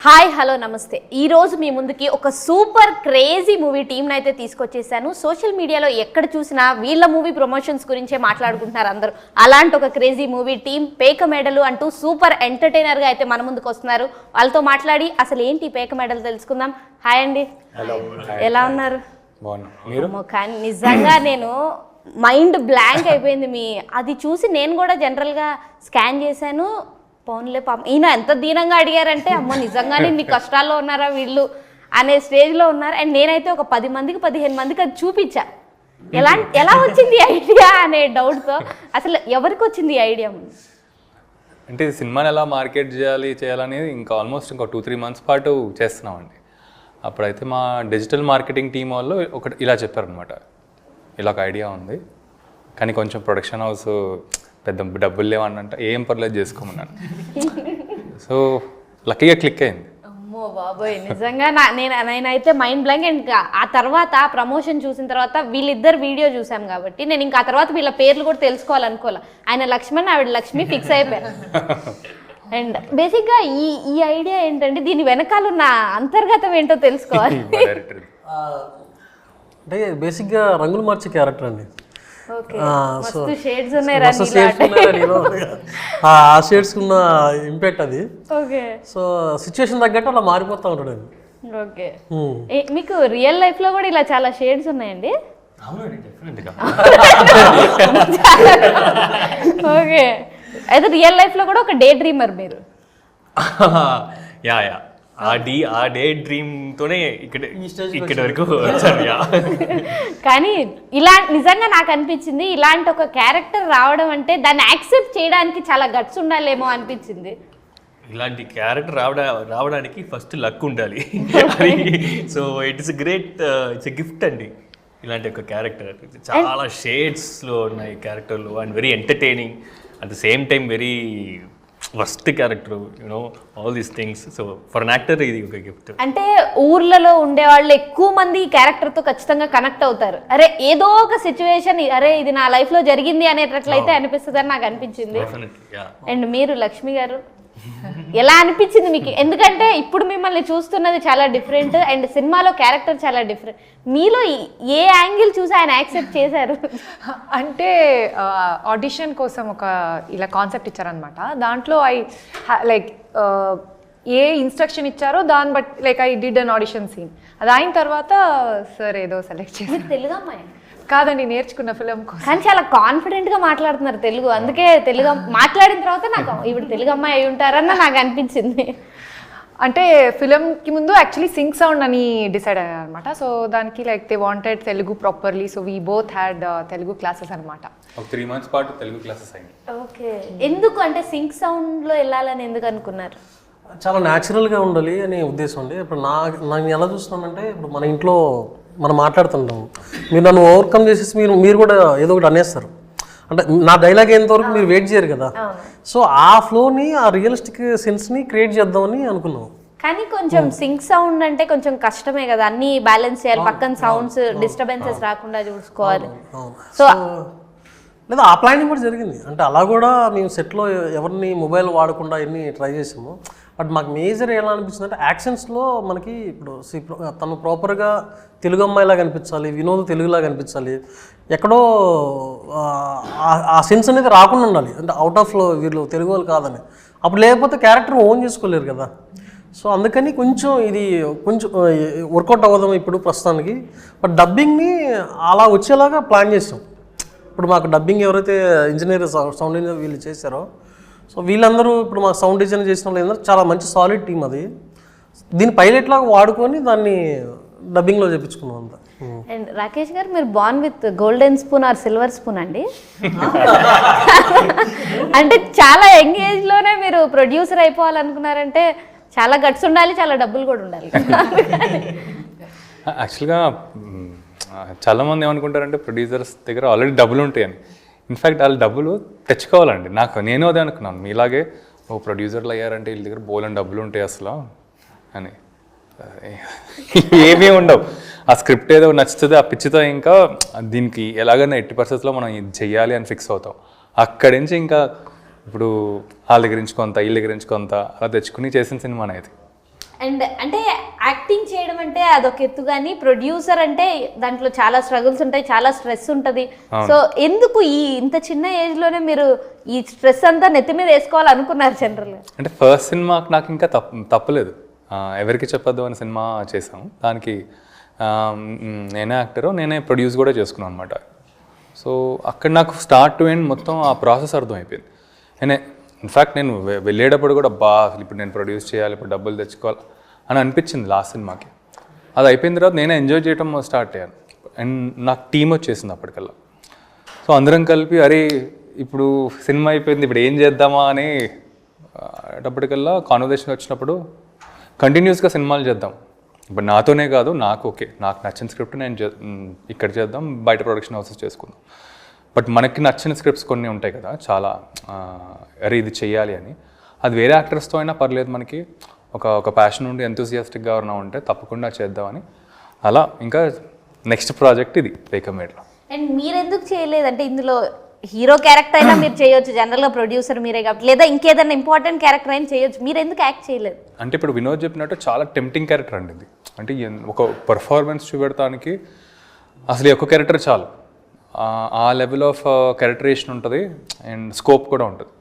Hi hello నమస్తే. ఈరోజు మీ ముందుకి ఒక సూపర్ క్రేజీ మూవీ టీంని అయితే తీసుకొచ్చేసాను. సోషల్ మీడియాలో ఎక్కడ చూసినా వీళ్ళ మూవీ ప్రమోషన్స్ గురించే మాట్లాడుకుంటున్నారు అందరూ. అలాంటి ఒక క్రేజీ మూవీ టీం పేక మెడలు అంటూ సూపర్ ఎంటర్టైనర్గా అయితే మన ముందుకు వస్తున్నారు. వాళ్ళతో మాట్లాడి అసలు ఏంటి పేక మెడలు తెలుసుకుందాం. హాయ్ అండి, ఎలా ఉన్నారు? కానీ నిజంగా నేను మైండ్ బ్లాంక్ అయిపోయింది. అది చూసి నేను కూడా జనరల్గా స్కాన్ చేశాను. పోన్లే పాపం ఈయన ఎంత దీనంగా అడిగారంటే అమ్మ నిజంగానే ఇన్ని కష్టాల్లో ఉన్నారా వీళ్ళు అనే స్టేజ్లో ఉన్నారు. అండ్ నేనైతే ఒక 10 మందికి 15 మందికి అది చూపించా. ఎలా వచ్చింది ఐడియా అనే డౌట్తో. అసలు ఎవరికి వచ్చింది ఈ ఐడియా? అంటే సినిమాని ఎలా మార్కెట్ చేయాలనేది ఇంకా ఆల్మోస్ట్ ఇంకో 2-3 మంత్స్ పాటు చేస్తున్నామండి. అప్పుడైతే మా డిజిటల్ మార్కెటింగ్ టీం వాళ్ళు ఇలా చెప్పారనమాట, ఇలా ఒక ఐడియా ఉంది కానీ కొంచెం ప్రొడక్షన్ హౌస్ పెద్ద డబ్బులు లేవన్నంట, ఏం పర్లేదు చేసుకోమన్నాను. సో లక్కీగా క్లిక్ అయింది. అమ్మో బాబోయ్, నిజంగా నేనైతే మైండ్ బ్లాంక్. అండ్ ఆ తర్వాత ప్రమోషన్ చూసిన తర్వాత వీళ్ళిద్దరు వీడియో చూసాం కాబట్టి నేను ఇంకా ఆ తర్వాత వీళ్ళ పేర్లు కూడా తెలుసుకోవాలనుకోలే. ఆయన లక్ష్మణ్, ఆవిడ లక్ష్మి ఫిక్స్ అయిపోయారు. అండ్ బేసిక్గా ఈ ఐడియా ఏంటంటే దీని వెనకాల ఉన్న అంతర్గతం ఏంటో తెలుసుకోవాలి. అంటే బేసిక్గా రంగులు మార్చే క్యారెక్టర్ అండి. ఆ షేడ్స్ ఉన్న ఇంపాక్ట్ అది. సో సిచ్యువేషన్ తగ్గట్టు అలా మారిపోతా ఉంటాడు అండి. ఓకే, మీకు రియల్ లైఫ్ లో కూడా ఇలా చాలా షేడ్స్ ఉన్నాయండి? ఓకే, అయితే రియల్ లైఫ్ లో కూడా ఒక డే డ్రీమర్ మీరు? యా ఆ డే డ్రీమ్ తోనే ఇక్కడ వరకు వచ్చాను. కానీ నిజంగా నాకు అనిపించింది ఇలాంటి ఒక క్యారెక్టర్ రావడం అంటే దాన్ని యాక్సెప్ట్ చేయడానికి చాలా గట్స్ ఉండాలేమో అనిపించింది. ఇలాంటి క్యారెక్టర్ రావడానికి ఫస్ట్ లక్ ఉండాలి. సో ఇట్స్ ఇట్స్ గిఫ్ట్ అండి. ఇలాంటి ఒక క్యారెక్టర్ చాలా షేడ్స్లో ఉన్నాయి క్యారెక్టర్లు and very entertaining at the same time very worst character, all these things. So for an actor ఇది ఒక గిఫ్ట్. అంటే ఊర్లలో ఉండేవాళ్ళు ఎక్కువ మంది ఈ క్యారెక్టర్తో ఖచ్చితంగా కనెక్ట్ అవుతారు. అరే ఏదో ఒక సిచ్యువేషన్, అరే ఇది నా లైఫ్లో జరిగింది అనేటట్లయితే అనిపిస్తుంది అని నాకు అనిపించింది. అండ్ మీరు లక్ష్మి గారు ఎలా అనిపించింది మీకు? ఎందుకంటే ఇప్పుడు మిమ్మల్ని చూస్తున్నది చాలా డిఫరెంట్ అండ్ సినిమాలో క్యారెక్టర్ చాలా డిఫరెంట్. మీలో ఏ యాంగిల్ చూసి ఆయన యాక్సెప్ట్ చేశారు? అంటే ఆడిషన్ కోసం ఒక ఇలా కాన్సెప్ట్ ఇచ్చారనమాట. దాంట్లో ఏ ఇన్స్ట్రక్షన్ ఇచ్చారో దాన్ని బట్టి I did an audition scene. అది అయిన తర్వాత సార్ ఏదో సెలెక్ట్ చేసి. తెలుగు అమ్మాయి కాదండి, నేర్చుకున్న ఫిలిం కోసం. కానీ చాలా కాన్ఫిడెంట్గా మాట్లాడుతున్నారు తెలుగు. అందుకే తెలుగు మాట్లాడిన తర్వాత నాకు ఇప్పుడు తెలుగు అమ్మాయి అయి ఉంటారన్న నాకు అనిపించింది. అంటే ఫిలింకి ముందు యాక్చువల్లీ సింగ్ సౌండ్ అని డిసైడ్ అయ్యారు అనమాట. సో దానికి they wanted Telugu properly. So we both had Telugu classes అనమాట. 3 మంత్స్ పాటు తెలుగు క్లాసెస్ అయ్యింది. ఓకే, ఎందుకు అంటే సింగ్ సౌండ్లో వెళ్ళాలని ఎందుకు అనుకున్నారు? చాలా న్యాచురల్గా ఉండాలి అనే ఉద్దేశం అండి. ఇప్పుడు నేను ఎలా చూస్తున్నానంటే, ఇప్పుడు మన ఇంట్లో మనం మాట్లాడుతుంటాం, మీరు నన్ను ఓవర్కమ్ చేసేసి మీరు కూడా ఏదో ఒకటి అనేస్తారు. అంటే నా డైలాగ్ అయ్యేంతవరకు మీరు వెయిట్ చేయరు కదా. సో ఆ ఫ్లోని, ఆ రియలిస్టిక్ సెన్స్ని క్రియేట్ చేద్దామని అనుకున్నాం. కానీ కొంచెం సింక్ సౌండ్ అంటే కొంచెం కష్టమే కదా, అన్ని బ్యాలెన్స్ చేయాలి, పక్కన సౌండ్స్ డిస్టర్బెన్సెస్ రాకుండా చూసుకోవాలి. సో లేదా ఆ ప్లానింగ్ కూడా జరిగింది. అంటే అలా కూడా మేము సెట్లో ఎవరిని మొబైల్ వాడకుండా ఎన్ని ట్రై చేసాము. బట్ మాకు మేజర్ ఎలా అనిపించింది అంటే యాక్షన్స్లో మనకి ఇప్పుడు తను ప్రాపర్గా తెలుగు అమ్మాయిలా కనిపించాలి, వినోద్ తెలుగులా కనిపించాలి, ఎక్కడో ఆ సెన్స్ అనేది రాకుండా ఉండాలి. అంటే అవుట్ ఆఫ్లో వీళ్ళు తెలుగు వాళ్ళు కాదని. అప్పుడు లేకపోతే క్యారెక్టర్ ఓన్ చేసుకోలేరు కదా. సో అందుకని కొంచెం వర్కౌట్ అవ్వదాం ఇప్పుడు ప్రస్తుతానికి. బట్ డబ్బింగ్ని అలా వచ్చేలాగా ప్లాన్ చేసాం. ఇప్పుడు మాకు డబ్బింగ్ ఎవరైతే ఇంజనీర్, సౌండ్ ఇంజనీర్ వీళ్ళు చేశారో, సో వీళ్ళందరూ ఇప్పుడు మాకు సౌండ్ డిజైన్ చేసిన వాళ్ళు చాలా మంచి సాలిడ్ టీం. అది దీన్ని పైలట్ లాగా వాడుకొని దాన్ని డబ్బింగ్లో చేయించుకున్నాం అంతా. అండ్ రాకేష్ గారు, మీరు born with golden spoon or silver spoon అండి? అంటే చాలా యంగ్ ఏజ్లోనే మీరు ప్రొడ్యూసర్ అయిపోవాలనుకున్నారంటే చాలా గట్స్ ఉండాలి, చాలా డబ్బులు కూడా ఉండాలి. యాక్చువల్గా చాలామంది ఏమనుకుంటారంటే ప్రొడ్యూసర్స్ దగ్గర ఆల్రెడీ డబ్బులు ఉంటాయని. ఇన్ఫ్యాక్ట్ వాళ్ళు డబ్బులు తెచ్చుకోవాలండి. నేను అదే అనుకున్నాను, మీలాగే ప్రొడ్యూసర్లు అయ్యారంటే వీళ్ళ దగ్గర బోలని డబ్బులు ఉంటాయి అసలు అని. ఏమీ ఉండవు. ఆ స్క్రిప్ట్ ఏదో నచ్చుతుంది, ఆ పిచ్చితో ఇంకా దీనికి ఎలాగైనా 80% మనం ఇది చెయ్యాలి అని ఫిక్స్ అవుతాం. అక్కడి నుంచి ఇంకా ఇప్పుడు వాళ్ళ దగ్గర నుంచి కొంత, వీళ్ళ దగ్గర నుంచి కొంత అలా తెచ్చుకుని చేసిన సినిమా అనేది. అండ్ అంటే యాక్టింగ్ చేయడం అంటే అదొక ఎత్తు, కానీ ప్రొడ్యూసర్ అంటే దాంట్లో చాలా స్ట్రగుల్స్ ఉంటాయి, చాలా స్ట్రెస్ ఉంటుంది. సో ఎందుకు ఇంత చిన్న ఏజ్ లోనే మీరు ఈ స్ట్రెస్ అంతా నెత్తి మీద వేసుకోవాలనుకున్నారు జనరల్గా? అంటే ఫస్ట్ సినిమాకి నాకు ఇంకా తప్పలేదు, ఎవరికి చెప్పొద్దు అని సినిమా చేసాము. దానికి నేనే యాక్టరు, నేనే ప్రొడ్యూస్ కూడా చేసుకున్నాను అనమాట. సో అక్కడ నాకు స్టార్ట్ టు ఎండ్ మొత్తం ఆ ప్రాసెస్ అర్థమైపోయింది. ఇన్ఫ్యాక్ట్ నేను వెళ్ళేటప్పుడు కూడా ఇప్పుడు నేను ప్రొడ్యూస్ చేయాలి, ఇప్పుడు డబ్బులు తెచ్చుకోవాలి అని అనిపించింది లాస్ట్ సినిమాకి. అది అయిపోయిన తర్వాత నేనే ఎంజాయ్ చేయడం స్టార్ట్ అయ్యాను. అండ్ నాకు టీం వచ్చేసింది అప్పటికల్లా. సో అందరం కలిపి అరే ఇప్పుడు సినిమా అయిపోయింది, ఇప్పుడు ఏం చేద్దామా అని అప్పటికల్లా కాన్వర్జేషన్ వచ్చినప్పుడు కంటిన్యూస్గా సినిమాలు చేద్దాం, ఇప్పుడు నాతోనే కాదు, నాకు నచ్చిన స్క్రిప్ట్ నేను ఇక్కడ చేద్దాం, బయట ప్రొడక్షన్ హౌసెస్ చేసుకుందాం. బట్ మనకి నచ్చిన స్క్రిప్ట్స్ కొన్ని ఉంటాయి కదా చాలా, అరే ఇది చెయ్యాలి అని. అది వేరే యాక్టర్స్తో అయినా పర్లేదు, మనకి ఒక ప్యాషన్ ఉండి ఎంతూసియాస్టిక్గా ఎవరైనా ఉంటే తప్పకుండా చేద్దామని అలా ఇంకా నెక్స్ట్ ప్రాజెక్ట్ ఇది వేకమేడ్లో. అండ్ మీరు ఎందుకు చేయలేదంటే ఇందులో హీరో క్యారెక్టర్ అయినా మీరు చేయొచ్చు, జనరల్గా ప్రొడ్యూసర్ మీరే కాబట్టి, లేదా ఇంకేదైనా ఇంపార్టెంట్ క్యారెక్టర్ అయినా చేయొచ్చు, మీరు ఎందుకు యాక్ట్ చేయలేదు? అంటే ఇప్పుడు వినోద్ చెప్పినట్టు చాలా టెంప్టింగ్ క్యారెక్టర్ అండి ఇది. అంటే ఒక పర్ఫార్మెన్స్ చూపెడతానికి అసలు ఒక క్యారెక్టర్ చాలు, ఆ లెవెల్ ఆఫ్ క్యారెక్టరేషన్ ఉంటుంది అండ్ స్కోప్ కూడా ఉంటుంది.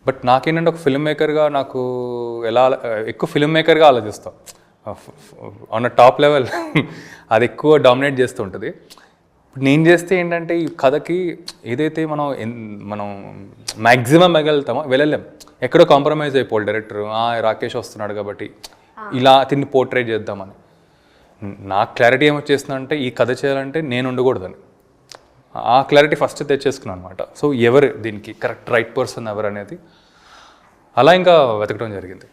బట్ నాకేంటంటే ఒక ఫిల్మ్ మేకర్గా నాకు ఎక్కువ ఫిల్మ్ మేకర్గా ఆలోచిస్తాం, ఆన్ అ టాప్ లెవెల్ అది ఎక్కువ డామినేట్ చేస్తూ ఉంటుంది. నేను చేస్తే ఏంటంటే ఈ కథకి ఏదైతే మనం మ్యాక్సిమం వెళ్ళలేం, ఎక్కడో కాంప్రమైజ్ అయిపోవాలి డైరెక్టర్, రాకేష్ వస్తున్నాడు కాబట్టి ఇలా తిన్ని పోర్ట్రేట్ చేద్దామని. నాకు క్లారిటీ ఏమొచ్చేస్తుందంటే ఈ కథ చేయాలంటే నేను ఉండకూడదని, ఆ క్లారిటీ ఫస్ట్ తెచ్చేసుకున్నాను అనమాట. సో ఎవరు దీనికి కరెక్ట్ రైట్ పర్సన్ ఎవరు అనేది అలా ఇంకా వెతకడం జరిగింది.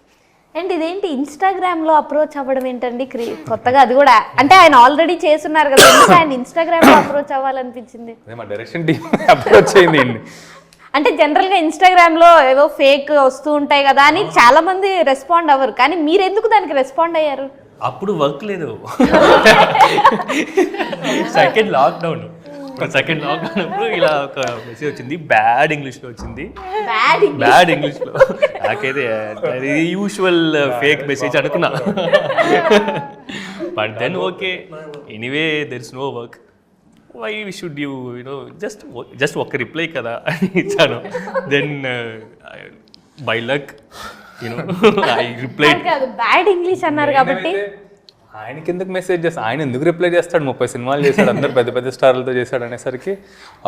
అండ్ ఇదేంటి ఇన్స్టాగ్రామ్లో అప్రోచ్ అవ్వడం ఏంటండి కొత్తగా? అది కూడా అంటే ఆయన ఆల్రెడీ చేస్తున్నారు కదా, ఆయన ఇన్స్టాగ్రామ్లో అప్రోచ్ అవ్వాలనిపించింది? అదే మా డైరెక్షన్ టీమ్ అప్రోచ్ అయింది. అంటే జనరల్గా ఇన్స్టాగ్రామ్లో ఏవో ఫేక్ వస్తూ ఉంటాయి కదా అని చాలా మంది రెస్పాండ్ అవ్వరు, కానీ మీరు ఎందుకు దానికి రెస్పాండ్ అయ్యారు? అప్పుడు వర్క్ లేదు, సెకండ్ లాక్డౌన్ అప్పుడు ఇలా ఒక మెసేజ్ వచ్చింది, బ్యాడ్ ఇంగ్లీష్లో వచ్చింది, బ్యాడ్ ఇంగ్లీష్లో. నాకైతే యూజువల్ ఫేక్ మెసేజ్ అనుకున్నా. But then okay, anyway there is no work, why should you know just ఒక రిప్లై కదా అని ఇచ్చాను. Then by luck I reply. Bad English అన్నారు కాబట్టి ఆయనకి ఎందుకు మెసేజ్ చేస్తాడు, ఆయన ఎందుకు రిప్లై చేస్తాడు, 30 సినిమాలు చేశాడు, అందరు పెద్ద పెద్ద స్టార్లతో చేశాడు అనేసరికి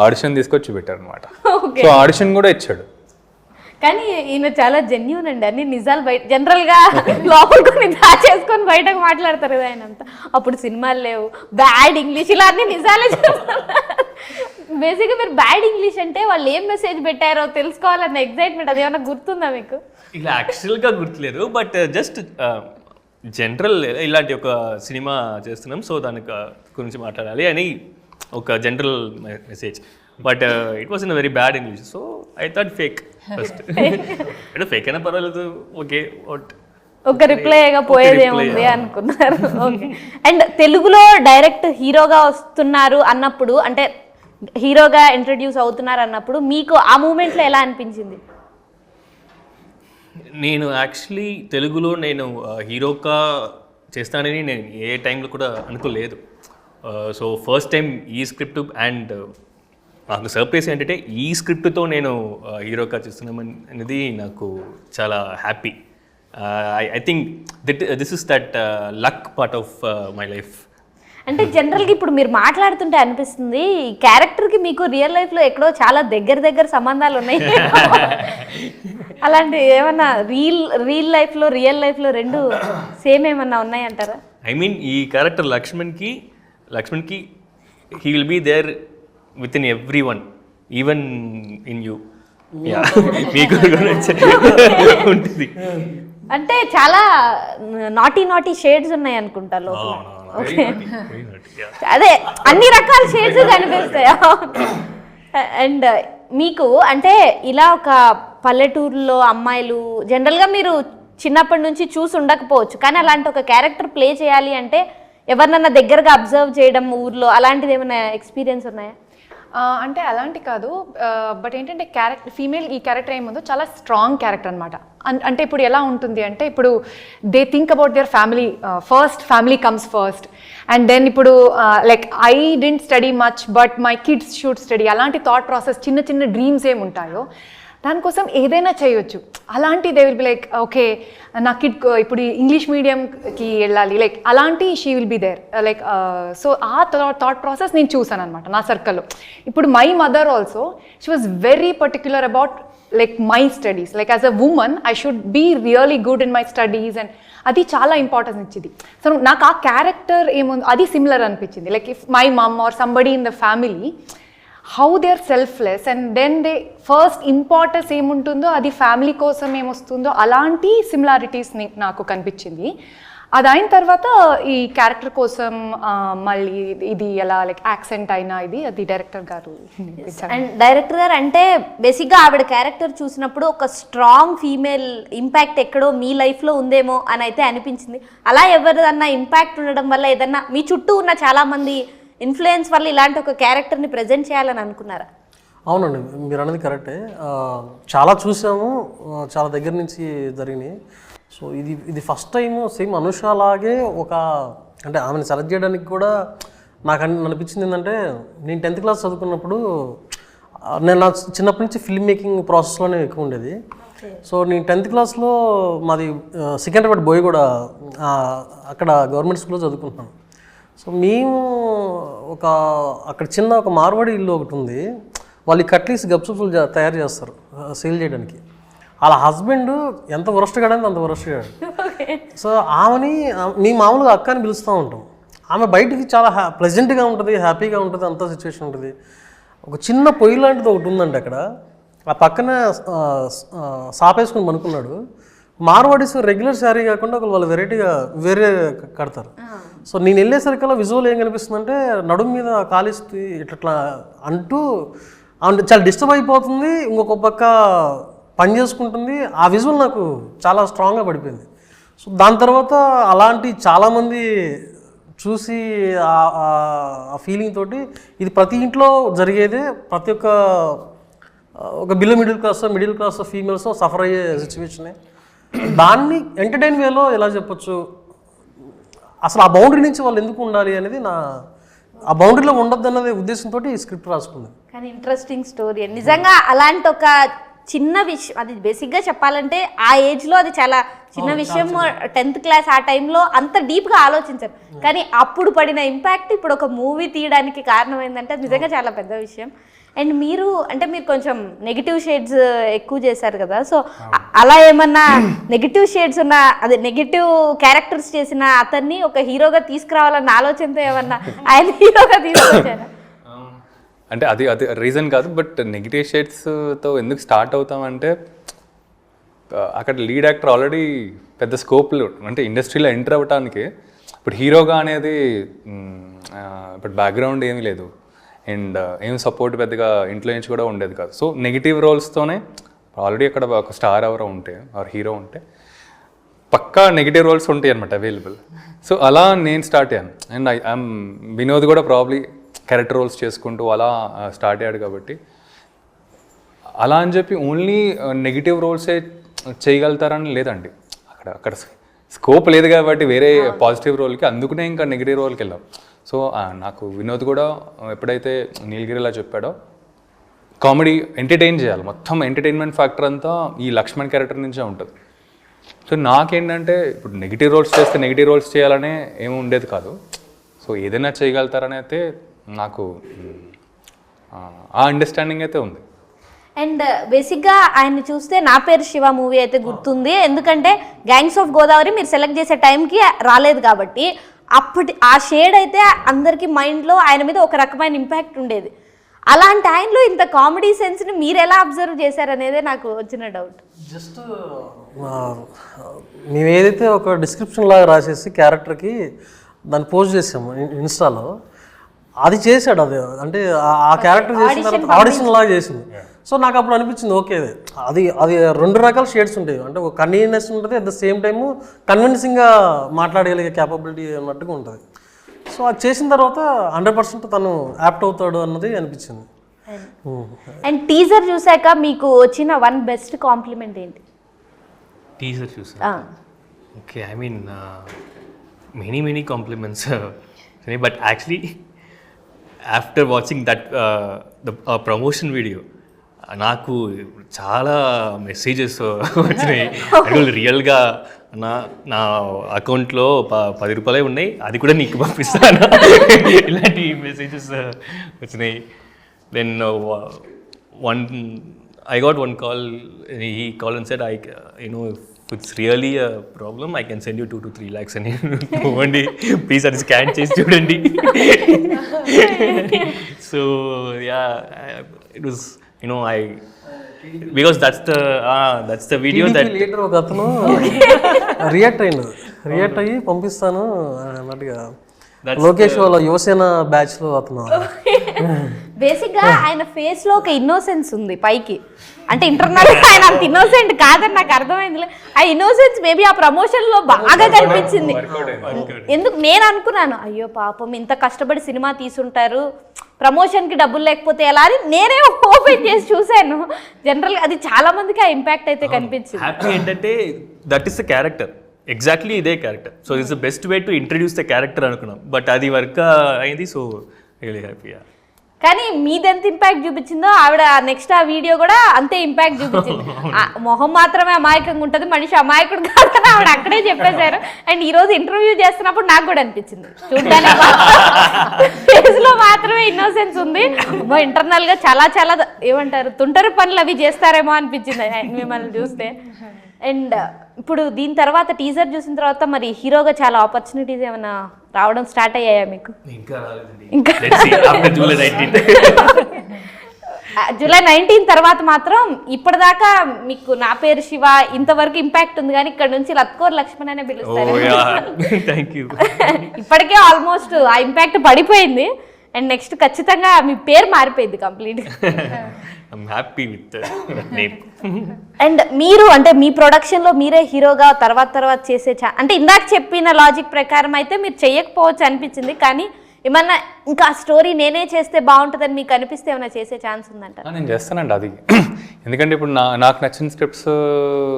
ఆడిషన్ తీసుకొచ్చి పెట్టారు అనమాట. సో ఆడిషన్ కూడా ఇచ్చాడు. కానీ ఈయన చాలా జెన్యూన్ అండి, అన్ని నిజాలు బయట జనరల్గా లోపలికొని దాచేసుకొని బయటకు మాట్లాడతారు కదా ఆయన అంతా. అప్పుడు సినిమాలు లేవు, బ్యాడ్ ఇంగ్లీష్, ఇలా అన్ని నిజాలే చెప్తారు. బేసిక్గా మీరు బ్యాడ్ ఇంగ్లీష్ అంటే వాళ్ళు ఏం మెసేజ్ పెట్టారో తెలుసుకోవాలన్న ఎగ్జైట్మెంట్, అది ఏమైనా గుర్తుందా మీకు? ఇలా యాక్చువల్గా గుర్తులేదు, బట్ జస్ట్ జనరల్ ఇలాంటి ఒక సినిమా చేస్తున్నాం, సో దాని గురించి మాట్లాడాలి అని ఒక general message. But it was in a very bad English, so I thought fake first. అంటే ఫేక్ అయినా పర్వాలేదు, ఓకే ఒక రిప్లైగా పోయేదేముంది అనుకున్నారు. ఓకే. అండ్ తెలుగులో డైరెక్ట్ హీరోగా వస్తున్నారు అన్నప్పుడు, అంటే హీరోగా ఇంట్రడ్యూస్ అవుతున్నారు అన్నప్పుడు మీకు ఆ మూమెంట్లో ఎలా అనిపించింది? నేను యాక్చువల్లీ తెలుగులో నేను హీరోగా చేస్తానని నేను ఏ టైంలో కూడా అనుకోలేదు. సో ఫస్ట్ టైం ఈ స్క్రిప్ట్, అండ్ నాకు సర్ప్రైజ్ ఏంటంటే ఈ స్క్రిప్ట్తో నేను హీరోగా చేస్తున్నామని అనేది నాకు చాలా happy. I think this is that luck part of my life. అంటే జనరల్గా ఇప్పుడు మీరు మాట్లాడుతుంటే అనిపిస్తుంది ఈ క్యారెక్టర్కి మీకు రియల్ లైఫ్లో ఎక్కడో చాలా దగ్గర సంబంధాలు ఉన్నాయి. అలాంటి ఏమన్నా రియల్ లైఫ్లో రియల్ లైఫ్లో రెండు సేమ్ ఏమన్నా ఉన్నాయంటారా? ఐ మీన్ ఈ క్యారెక్టర్ లక్ష్మణ్కి he will be there with in every one, even in you. మీకు ఉంటుంది. అంటే చాలా నాటీ షేడ్స్ ఉన్నాయి అనుకుంటా లోపల. అదే అన్ని రకాల షేడ్స్ కనిపిస్తాయి. అండ్ మీకు అంటే ఇలా ఒక పల్లెటూరులో అమ్మాయిలు జనరల్గా మీరు చిన్నప్పటి నుంచి చూసి ఉండకపోవచ్చు, కానీ అలాంటి ఒక క్యారెక్టర్ ప్లే చేయాలి అంటే ఎవరినన్నా దగ్గరగా అబ్జర్వ్ చేయడం ఊర్లో అలాంటిది ఏమైనా ఎక్స్పీరియన్స్ ఉన్నాయా? అంటే అలాంటి కాదు, బట్ ఏంటంటే ఫీమేల్ ఈ క్యారెక్టర్ ఏముందో చాలా స్ట్రాంగ్ క్యారెక్టర్ అనమాట. అంటే ఇప్పుడు ఎలా ఉంటుంది అంటే, ఇప్పుడు they think about their family first, family comes first, and then ఇప్పుడు like I didn't study much but my kids should study, అలాంటి థాట్ ప్రాసెస్, చిన్న చిన్న డ్రీమ్స్ ఏముంటాయో దానికోసం ఏదైనా చేయొచ్చు. అలాంటి they will be like okay నా కిడ్ ఇప్పుడు ఇంగ్లీష్ మీడియంకి వెళ్ళాలి, లైక్ అలాంటి she will be there, like so ఆ థాట్ ప్రాసెస్ నేను చూసాను అనమాట నా సర్కిల్లో. ఇప్పుడు my mother also she was very particular about like my studies, like as a woman I should be really good in my studies, and అది చాలా importance ఇచ్చింది. సో నాకు ఆ క్యారెక్టర్ ఏముంది అది సిమిలర్ అనిపించింది. Like if my mum or somebody in the family, how they are selfless and then they first importance ఏముంటుందో అది ఫ్యామిలీ కోసం ఏమొస్తుందో అలాంటి సిమిలారిటీస్ నాకు కనిపించింది. అది అయిన తర్వాత ఈ క్యారెక్టర్ కోసం మళ్ళీ ఇది ఎలా లైక్ యాక్సెంట్ అయినా అది డైరెక్టర్ గారు. అండ్ డైరెక్టర్ గారు అంటే బేసిక్గా ఆవిడ క్యారెక్టర్ చూసినప్పుడు ఒక స్ట్రాంగ్ ఫీమేల్ ఇంపాక్ట్ ఎక్కడో మీ లైఫ్లో ఉందేమో అని అయితే అనిపించింది. అలా ఎవరిదన్నా ఇంపాక్ట్ ఉండడం వల్ల ఏదన్నా మీ చుట్టూ ఉన్న చాలామంది ఇన్ఫ్లుయెన్స్ వల్ల ఇలాంటి ఒక క్యారెక్టర్ని ప్రజెంట్ చేయాలని అనుకున్నారా? అవునండి, మీరు అన్నది కరెక్టే. చాలా చూసాము, చాలా దగ్గర నుంచి జరిగినాయి. సో ఇది ఫస్ట్ టైం సేమ్ అనుష లాగే ఒక, అంటే ఆమెను సెలెక్ట్ చేయడానికి కూడా నాకు అనిపించింది ఏంటంటే, నేను 10th క్లాస్ చదువుకున్నప్పుడు నేను నా చిన్నప్పటి నుంచి ఫిల్మ్ మేకింగ్ ప్రాసెస్లోనే ఎక్కువ ఉండేది. సో నేను 10th క్లాస్లో మాది సికింద్రాబాద్ బోయగూడ, అక్కడ గవర్నమెంట్ స్కూల్లో చదువుకుంటున్నాను. సో మేము అక్కడ చిన్న ఒక మార్వాడి ఇల్లు ఒకటి ఉంది, వాళ్ళు కట్లీస్ గప్సుపులు తయారు చేస్తారు సేల్ చేయడానికి. వాళ్ళ హస్బెండ్ ఎంత వరస్ట్గాడంటే అంత వరస్ట్గాడు. సో ఆమెని మేము మామూలుగా అక్క అని పిలుస్తూ ఉంటాం. ఆమె బయటికి చాలా ప్లెజెంట్గా ఉంటుంది, హ్యాపీగా ఉంటుంది, అంత సిచ్యువేషన్ ఉంటుంది. ఒక చిన్న పొయ్యి లాంటిది ఒకటి ఉందండి అక్కడ, ఆ పక్కన సాపేసుకుని పనుకున్నాడు. మార్వాడీస్ రెగ్యులర్ శారీ కాకుండా వాళ్ళు వెరైటీగా వేరే కడతారు. సో నేను వెళ్ళేసరికల్లా విజువల్ ఏం కనిపిస్తుంది అంటే, నడుము మీద కాలిస్తే ఇట్లా అంటూ చాలా డిస్టర్బ్ అయిపోతుంది, ఇంకొక పక్క పని చేసుకుంటుంది. ఆ విజువల్ నాకు చాలా స్ట్రాంగ్గా పడిపోయింది. సో దాని తర్వాత అలాంటి చాలామంది చూసి ఆ ఫీలింగ్ తోటి ఇది ప్రతి ఇంట్లో జరిగేదే, ప్రతి ఒక below middle class females suffer అయ్యే సిచ్యువేషనే. దాన్ని ఎంటర్టైన్ వేలో ఎలా చెప్పొచ్చు, అసలు ఆ బౌండరీ నుంచి వాళ్ళు ఎందుకు ఉండాలి అనేది ఆ బౌండరీలో ఉండొద్దు అన్నది ఉద్దేశంతో ఈ స్క్రిప్ట్ రాసుకుంది. కానీ ఇంట్రెస్టింగ్ స్టోరీ నిజంగా. అలాంటి ఒక చిన్న విషయం, అది బేసిక్గా చెప్పాలంటే ఆ ఏజ్లో అది చాలా చిన్న విషయం. 10th క్లాస్ ఆ టైంలో అంత డీప్గా ఆలోచించారు, కానీ అప్పుడు పడిన ఇంపాక్ట్ ఇప్పుడు ఒక మూవీ తీయడానికి కారణం ఏంటంటే అది నిజంగా చాలా పెద్ద విషయం. అండ్ మీరు కొంచెం నెగిటివ్ షేడ్స్ ఎక్కువ చేశారు కదా, సో అలా ఏమన్నా నెగిటివ్ షేడ్స్ ఉన్న అదే నెగిటివ్ క్యారెక్టర్స్ చేసిన అతన్ని ఒక హీరోగా తీసుకురావాలన్న ఆలోచనతో ఏమన్నా ఆయన హీరోగా తీసుకొచ్చారా? అంటే అది రీజన్ కాదు, బట్ నెగిటివ్ షేడ్స్తో ఎందుకు స్టార్ట్ అవుతామంటే, అక్కడ లీడ్ యాక్టర్ ఆల్రెడీ పెద్ద స్కోప్లు, అంటే ఇండస్ట్రీలో ఎంటర్ అవ్వటానికి ఇప్పుడు హీరోగా అనేది ఇప్పుడు బ్యాక్గ్రౌండ్ ఏమీ లేదు, అండ్ ఏం సపోర్ట్ పెద్దగా ఇంట్లో నుంచి కూడా ఉండేది కాదు. సో నెగిటివ్ రోల్స్తోనే ఆల్రెడీ అక్కడ ఒక స్టార్ ఎవరో ఉంటే ఆర్ హీరో ఉంటే పక్కా నెగిటివ్ రోల్స్ ఉంటాయి అనమాట అవైలబుల్. సో అలా నేను స్టార్ట్ అయ్యాను. అండ్ ఐఎమ్ వినోద్ కూడా ప్రాబ్లీ క్యారెక్టర్ రోల్స్ చేసుకుంటూ అలా స్టార్ట్ అయ్యాడు కాబట్టి, అలా అని చెప్పి ఓన్లీ నెగిటివ్ రోల్సే చేయగలుగుతారని లేదండి. అక్కడ స్కోప్ లేదు కాబట్టి వేరే పాజిటివ్ రోల్కి, అందుకనే ఇంకా నెగిటివ్ రోల్కి వెళ్ళాం. సో నాకు వినోద్ కూడా ఎప్పుడైతే నీలగిరిలా చెప్పాడో కామెడీ ఎంటర్టైన్ చేయాలి, మొత్తం ఎంటర్టైన్మెంట్ ఫ్యాక్టర్ అంతా ఈ లక్ష్మణ్ క్యారెక్టర్ నుంచే ఉంటుంది. సో నాకేంటంటే ఇప్పుడు నెగిటివ్ రోల్స్ చేస్తే నెగిటివ్ రోల్స్ చేయాలనే ఏమి ఉండేది కాదు. సో ఏదైనా చేయగలుగుతారని అయితే నాకు ఆ అండర్స్టాండింగ్ అయితే ఉంది. అండ్ బేసిక్గా ఆయన్ని చూస్తే నా పేరు శివ మూవీ అయితే గుర్తుంది, ఎందుకంటే గ్యాంగ్స్ ఆఫ్ గోదావరి మీరు సెలెక్ట్ చేసే టైంకి రాలేదు కాబట్టి ఆ షేడ్ అయితే అందరికీ మైండ్లో ఆయన మీద ఒక రకమైన ఇంపాక్ట్ ఉండేది. అలాంటి ఆయనలో ఇంత కామెడీ సెన్స్ని మీరు ఎలా అబ్జర్వ్ చేశారనేదే నాకు వచ్చిన డౌట్. జస్ట్ మేము ఏదైతే ఒక డిస్క్రిప్షన్ లాగా రాసేసి క్యారెక్టర్కి దాన్ని పోస్ట్ చేసాము ఇన్స్టాలో, అది చేశాడు. అది అంటే ఆ క్యారెక్టర్ చేసిన తర్వాత ఆడిషన్ లాగా చేసింది. సో నాకు అప్పుడు అనిపించింది ఓకే, అది 2 రకాల షేడ్స్ ఉంటాయి. అంటే ఒక కన్వీనియన్స్ ఉంటుంది, అట్ ద సేమ్ టైము కన్విన్సింగ్గా మాట్లాడగలిగే క్యాపబిలిటీ అన్నట్టుగా ఉంటుంది. సో అది చేసిన తర్వాత 100% తను యాప్ట్ అవుతాడు అన్నది అనిపించింది. అండ్ టీజర్ చూసాక మీకు వచ్చిన వన్ బెస్ట్ కాంప్లిమెంట్ ఏంటి? టీజర్ చూసా. Okay, I mean many compliments, but actually after watching that promotion video నాకు చాలా మెసేజెస్ వచ్చినాయి. రియల్గా నా అకౌంట్లో 10 రూపాయలే ఉన్నాయి, అది కూడా నీకు పంపిస్తాను, ఇలాంటి మెసేజెస్ వచ్చినాయి. Then I got one call, he called and said, if it's really a problem, I can send you 2 to 3 lakhs and one day, please అది స్కాన్ చేసి చూడండి. So yeah, it was, because that's the video that leader ఒక అతను react అయ్యి పంపిస్తాను అన్నట్టుగా లోకేష్ వాళ్ళ Yuvasena batch లో అతను. బేసిక్ గా ఆయన ఫేస్ లో ఒక ఇన్నోసెన్స్ ఉంది పైకి, అంటే ఇంటర్నల్ ఆయన అంత ఇన్నోసెంట్ కాదని నాకు అర్థమైంది. ఆ ఇన్నోసెన్స్ మేబీ ఆ ప్రమోషన్ లో బాగా కనిపించింది. ఎందుకు నేను అనుకున్నాను, అయ్యో పాపం ఇంత కష్టపడి సినిమా తీసుంటారు, ప్రమోషన్ కి డబ్బులు లేకపోతే ఎలా అని నేనే ఓపెన్ చేసి చూశాను. జనరల్ గా అది చాలా మందికి ఆ ఇంపాక్ట్ అయితే కనిపించింది. హ్యాపీ ఏంటంటే that is the character, exactly ఇదే character. So it's the best way to introduce the character అనుకున్నాం, బట్ అది వర్క్ అయింది. So really happy. కానీ మీదెంత ఇంపాక్ట్ చూపించిందో ఆవిడ నెక్స్ట్ ఆ వీడియో కూడా అంతే ఇంపాక్ట్ చూపించింది. మొహం మాత్రమే అమాయకంగా ఉంటుంది, మనిషి అమాయకుడు కాదని ఆవిడ అక్కడే చెప్పేశారు. అండ్ ఈ రోజు ఇంటర్వ్యూ చేస్తున్నప్పుడు నాకు కూడా అనిపించింది, చూడడానికి ఫేస్ లో మాత్రమే ఇన్నోసెన్స్ ఉంది, ఇంటర్నల్ గా చాలా చాలా ఏమంటారు తుంటరి పనులు అవి చేస్తారేమో అనిపించింది మిమ్మల్ని చూస్తే. అండ్ ఇప్పుడు దీని తర్వాత టీజర్ చూసిన తర్వాత మరి హీరోగా చాలా ఆపర్చునిటీస్ ఏమైనా రావడం స్టార్ట్ అయ్యాయా మీకు? ఇంకా రాలేదండి, జూలై 19. జూలై 19 తర్వాత మాత్రం ఇప్పటిదాకా మీకు నా పేరు శివ ఇంతవరకు ఇంపాక్ట్ ఉంది, కానీ ఇక్కడ నుంచి లత్కోర్ లక్ష్మణ్ అనే పిలుస్తారు. ఇప్పటికే ఆల్మోస్ట్ ఆ ఇంపాక్ట్ పడిపోయింది. అండ్ నెక్స్ట్ ఖచ్చితంగా మీ పేరు మారిపోయింది complete. I'm happy with that name. And మీరు అంటే మీ ప్రొడక్షన్లో మీరే హీరోగా తర్వాత చేసే అంటే ఇందాక చెప్పిన లాజిక్ ప్రకారం అయితే మీరు చెయ్యకపోవచ్చు అనిపించింది, కానీ ఏమన్నా ఇంకా స్టోరీ నేనే చేస్తే బాగుంటుందని మీకు అనిపిస్తే ఏమైనా చేసే ఛాన్స్ ఉందంట? నేను చేస్తానండి అది. ఎందుకంటే ఇప్పుడు నాకు నచ్చిన స్క్రిప్ట్స్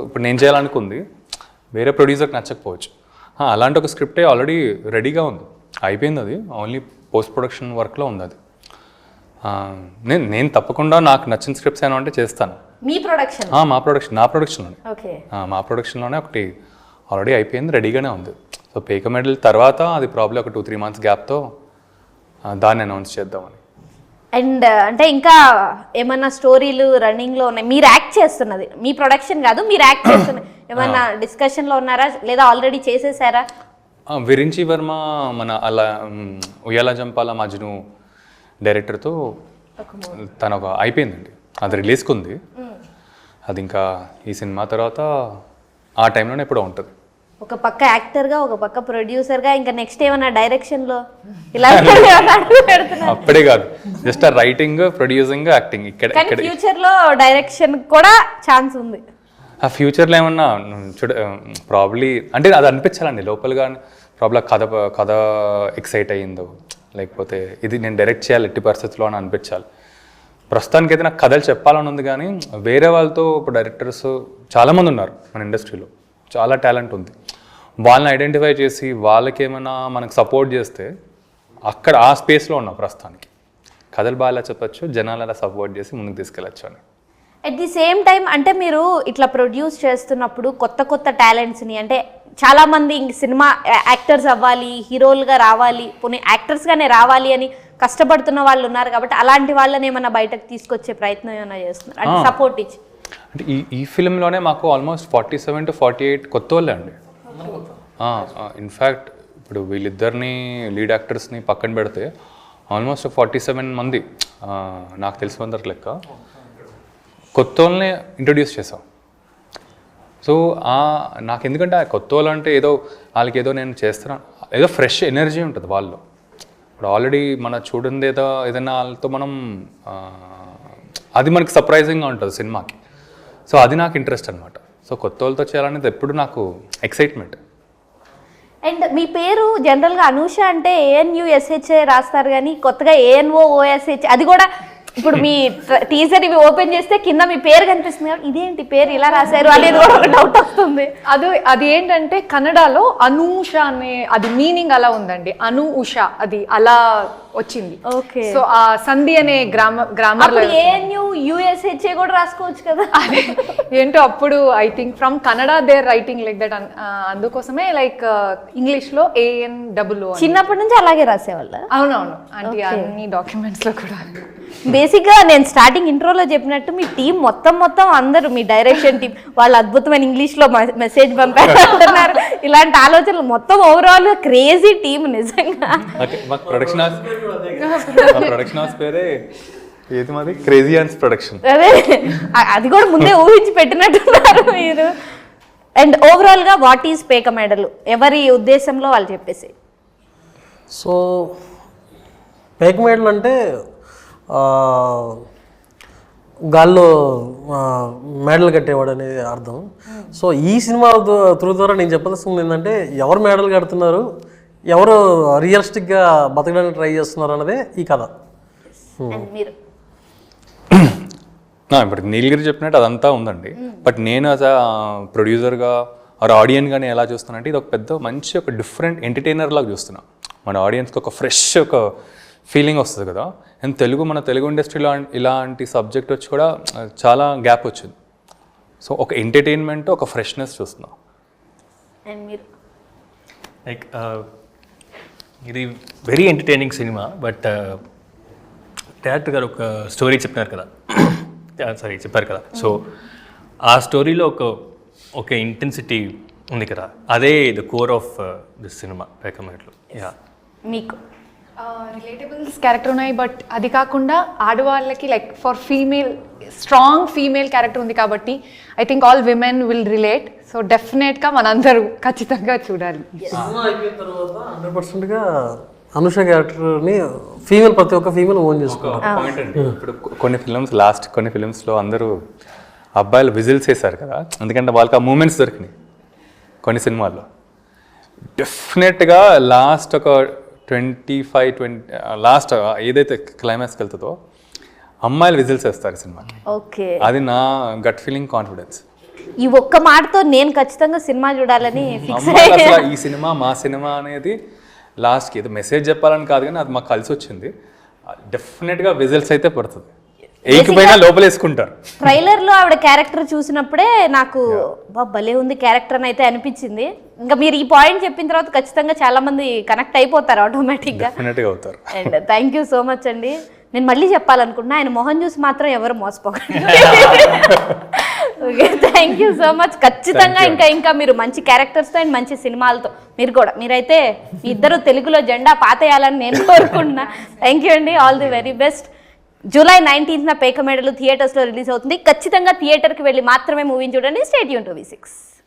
ఇప్పుడు నేను చేయాలనుకుంది వేరే ప్రొడ్యూసర్కి నచ్చకపోవచ్చు. అలాంటి ఒక స్క్రిప్టే ఆల్రెడీ రెడీగా ఉంది, అయిపోయింది, అది ఓన్లీ పోస్ట్ ప్రొడక్షన్ వర్క్లో ఉంది. అది నేను తప్పకుండా నాకు నచ్చిన స్క్రిప్ట్స్ ఏమో అంటే చేస్తాను. మీ ప్రొడక్షన్? నా ప్రొడక్షన్లోనే ఒకటి ఆల్రెడీ అయిపోయింది, రెడీగానే ఉంది. సో పేక మెడల్ తర్వాత అది ప్రాబ్లీ ఒక 2-3 months గ్యాప్తో దాన్ని అనౌన్స్ చేద్దామని. అండ్ అంటే ఇంకా ఏమన్నా స్టోరీలు రన్నింగ్లో ఉన్నాయి? మీరు యాక్ట్ చేస్తున్నది మీ ప్రొడక్షన్ కాదు, మీరు యాక్ట్ చేస్తున్నది ఏమన్నా డిస్కషన్లో ఉన్నారా లేదా ఆల్రెడీ చేసేసారా? విరించి వర్మ మన అలా ఉయ్యాల జంపాల మజ్ను డైరెక్టర్తో తను ఒక అయిపోయిందండి, అది రిలీజ్కి ఉంది. అది ఇంకా ఈ సినిమా తర్వాత ఆ టైంలోనే ఎప్పుడో ఉంటుంది. ఒక పక్క యాక్టర్గా ఒక పక్క ప్రొడ్యూసర్గా ఇంకా నెక్స్ట్ ఏమన్నా డైరెక్షన్లో ఇలా అప్పుడే కాదు, జస్ట్ ఆ రైటింగ్, ప్రొడ్యూసింగ్, యాక్టింగ్ ఇక్కడ. ఫ్యూచర్లో డైరెక్షన్ కూడా ఛాన్స్ ఉంది. ఆ ఫ్యూచర్లో ఏమన్నా ప్రాబ్లీ అంటే అది అనిపించాలండి లోపలగా, ప్రాబ్లీ కథ ఎక్సైట్ అయ్యిందో లేకపోతే ఇది నేను డైరెక్ట్ చేయాలి ఎట్టి పరిస్థితుల్లో అని అనిపించాలి. ప్రస్తుతానికైతే నాకు కథలు చెప్పాలని ఉంది, కానీ వేరే వాళ్ళతో ఇప్పుడు డైరెక్టర్స్ చాలామంది ఉన్నారు మన ఇండస్ట్రీలో, చాలా టాలెంట్ ఉంది. వాళ్ళని ఐడెంటిఫై చేసి వాళ్ళకి ఏమైనా మనకు సపోర్ట్ చేస్తే అక్కడ ఆ స్పేస్లో ఉన్నాం ప్రస్తుతానికి. కథలు బాగా చెప్పచ్చు, జనాలు అలా సపోర్ట్ చేసి ముందుకు తీసుకెళ్ళచ్చు అని. అట్ ది సేమ్ టైం అంటే మీరు ఇట్లా ప్రొడ్యూస్ చేస్తున్నప్పుడు కొత్త టాలెంట్స్ని అంటే చాలామంది సినిమా యాక్టర్స్ అవ్వాలి, హీరోలుగా రావాలి, పోనీ యాక్టర్స్గానే రావాలి అని కష్టపడుతున్న వాళ్ళు ఉన్నారు కాబట్టి అలాంటి వాళ్ళని ఏమైనా బయటకు తీసుకొచ్చే ప్రయత్నం ఏమైనా చేస్తున్నారు అంటే సపోర్ట్ ఇచ్చి? అంటే ఈ ఫిల్మ్లోనే మాకు ఆల్మోస్ట్ 47 to 48 కొత్త వాళ్ళే అండి. ఇన్ఫ్యాక్ట్ ఇప్పుడు వీళ్ళిద్దరిని లీడ్ యాక్టర్స్ని పక్కన పెడితే ఆల్మోస్ట్ 47 మంది నాకు తెలిసినంత లెక్క కొత్త వాళ్ళని ఇంట్రడ్యూస్ చేసాం. సో నాకు ఎందుకంటే ఆ కొత్త వాళ్ళు అంటే ఏదో వాళ్ళకి ఏదో నేను చేస్తున్నాను, ఏదో ఫ్రెష్ ఎనర్జీ ఉంటుంది వాళ్ళు. ఇప్పుడు ఆల్రెడీ మన చూడండి ఏదైనా వాళ్ళతో మనం అది మనకి సర్ప్రైజింగ్గా ఉంటుంది సినిమాకి. సో అది నాకు ఇంట్రెస్ట్ అనమాట. సో కొత్త వాళ్ళతో చేయాలనేది ఎప్పుడు నాకు ఎక్సైట్మెంట్. అండ్ మీ పేరు జనరల్గా అనూష అంటే ANUSHA రాస్తారు, కానీ కొత్తగా ANOOSH అది కూడా ఇప్పుడు మీ టీజర్ ఇవి ఓపెన్ చేస్తే కింద మీ పేరు కనిపిస్తుంది కాబట్టి ఇదేంటి పేరు ఇలా రాశారు అనేది కూడా ఒక డౌట్ వస్తుంది. అది ఏంటంటే కన్నడలో అనూష అనే అది మీనింగ్ అలా ఉందండి, అను ఉష అది అలా వచ్చింది. ఓకే. సో ఆ సంధి అనే గ్రామర్ ఏఎన్యూ యూఎస్హెచ్ఏ కూడా రాసుకోవచ్చు కదా. అదే ఏంటో అప్పుడు I think from Kannada their writing like that, అందుకోసమే లైక్ ఇంగ్లీష్ లో ANOO. చిన్నప్పటి నుంచి అలాగే రాసేవాళ్ళ? అవునవును అంటే అన్ని డాక్యుమెంట్స్ లో కూడా. బేసిక్ గా నేను స్టార్టింగ్ ఇంట్రోలో చెప్పినట్టు మీ టీం మొత్తం అందరూ మీ డైరెక్షన్ టీం వాళ్ళు అద్భుతమైన ఇంగ్లీష్ లో మెసేజ్ పంపారు. ఇలాంటి ఆలోచనలు మొత్తం ఓవరాల్ క్రేజీ టీం నిజంగా. మాకు ప్రొడక్షన్ హౌస్ పేరే ఏది మాది క్రేజీ హన్స్ ప్రొడక్షన్. అదే అది కూడా ముందే ఊహించి పెట్టినట్టున్నారు మీరు. అండ్ ఓవరాల్ గా వాట్ ఈస్ పేక మెడలు ఎవరి ఉద్దేశంలో వాళ్ళు చెప్పేసి. సో పేక మెడల్ అంటే గాల్లో మెడల్ కట్టేవాడు అనేది అర్థం. సో ఈ సినిమా త్రూ ద్వారా నేను చెప్పాల్సింది ఏంటంటే ఎవరు మెడల్ కడుతున్నారు, ఎవరు రియలిస్టిక్గా బతకడానికి ట్రై చేస్తున్నారు అన్నదే ఈ కథ. And మీరు ఇప్పుడు నీలగిరి చెప్పినట్టు అదంతా ఉందండి. బట్ నేను యాజ్ అ ప్రొడ్యూసర్గా ఆర్ ఆడియన్గానే ఎలా చూస్తున్నానంటే ఇది ఒక పెద్ద మంచి ఒక డిఫరెంట్ ఎంటర్టైనర్ లాగా చూస్తున్నా. మన ఆడియన్స్కి ఒక ఫ్రెష్ ఒక ఫీలింగ్ వస్తుంది కదా. అండ్ మన తెలుగు ఇండస్ట్రీలో ఇలాంటి సబ్జెక్ట్ వచ్చి కూడా చాలా గ్యాప్ వచ్చింది. సో ఒక ఎంటర్టైన్మెంట్ ఒక ఫ్రెష్నెస్ చూస్తున్నాం. అండ్ మీరు లైక్ ఇది very entertaining cinema. But director గారు ఒక స్టోరీ చెప్పారు కదా. సో ఆ స్టోరీలో ఒక ఇంటెన్సిటీ ఉంది కదా, అదే the core of this cinema Pekamedalu. Yeah మీకు రిలేటబుల్స్ క్యారెక్టర్ ఉన్నాయి, బట్ అది కాకుండా ఆడవాళ్ళకి like for strong female character ఉంది కాబట్టి I think all women will relate. So డెఫినెట్గా మనందరూ ఖచ్చితంగా చూడాలి. సినిమా అయిపోయిన తర్వాత 100%గా అనుష క్యారెక్టర్ని ప్రతి ఒక్క ఫీమేల్ ఓన్ చేసుకోవాలి. పాయింట్ అండి, ఇప్పుడు కొన్ని ఫిల్మ్స్లో అందరూ అబ్బాయిలు విజిల్స్ వేశారు కదా, ఎందుకంటే వాళ్ళకి ఆ మూమెంట్స్ దొరికినాయి. కొన్ని సినిమాల్లో డెఫినెట్గా లాస్ట్ ఒక 25-20 లాస్ట్ ఏదైతే క్లైమాక్స్కి వెళ్తుందో అమ్మాయిలు విజిల్స్ వేస్తారు సినిమాకి. ఓకే, అది నా గట్ ఫీలింగ్, కాన్ఫిడెన్స్. ఈ ఒక్క మాటతో నేను ఖచ్చితంగా సినిమా చూడాలని ఫిక్స్ అమ్మాయిలు అసలు ఈ సినిమా మా సినిమా అనేది లాస్ట్కి ఏదో మెసేజ్ చెప్పాలని కాదు కానీ అది మాకు కలిసి వచ్చింది. డెఫినెట్గా విజిల్స్ అయితే పడుతుంది, ఏకిపోయినా లోపలేసుకుంటారు. ట్రైలర్ లో ఆవిడ క్యారెక్టర్ చూసినప్పుడే నాకు భలే ఉంది క్యారెక్టర్ అని అయితే అనిపించింది. ఇంకా మీరు ఈ పాయింట్ చెప్పిన తర్వాత ఖచ్చితంగా చాలా మంది కనెక్ట్ అయిపోతారు ఆటోమేటిక్ గా. డెఫినెట్గా అవుతారు. And thank you so much అండి. నేను మళ్ళీ చెప్పాలనుకుంటున్నా, ఆయన మొహం చూసి మాత్రం ఎవరు మోసపోకండి. Okay, thank you so much. ఖచ్చితంగా ఇంకా మీరు మంచి క్యారెక్టర్స్తో అండ్ మంచి సినిమాలతో మీరైతే మీ ఇద్దరు తెలుగులో జెండా పాతేయాలని నేను కోరుకుంటున్నా. థ్యాంక్ యూ అండి, all the very best. July 19న పేక మెడలు థియేటర్స్లో రిలీజ్ అవుతుంది. ఖచ్చితంగా థియేటర్కి వెళ్ళి మాత్రమే మూవీని చూడండి. Stay tune to V6.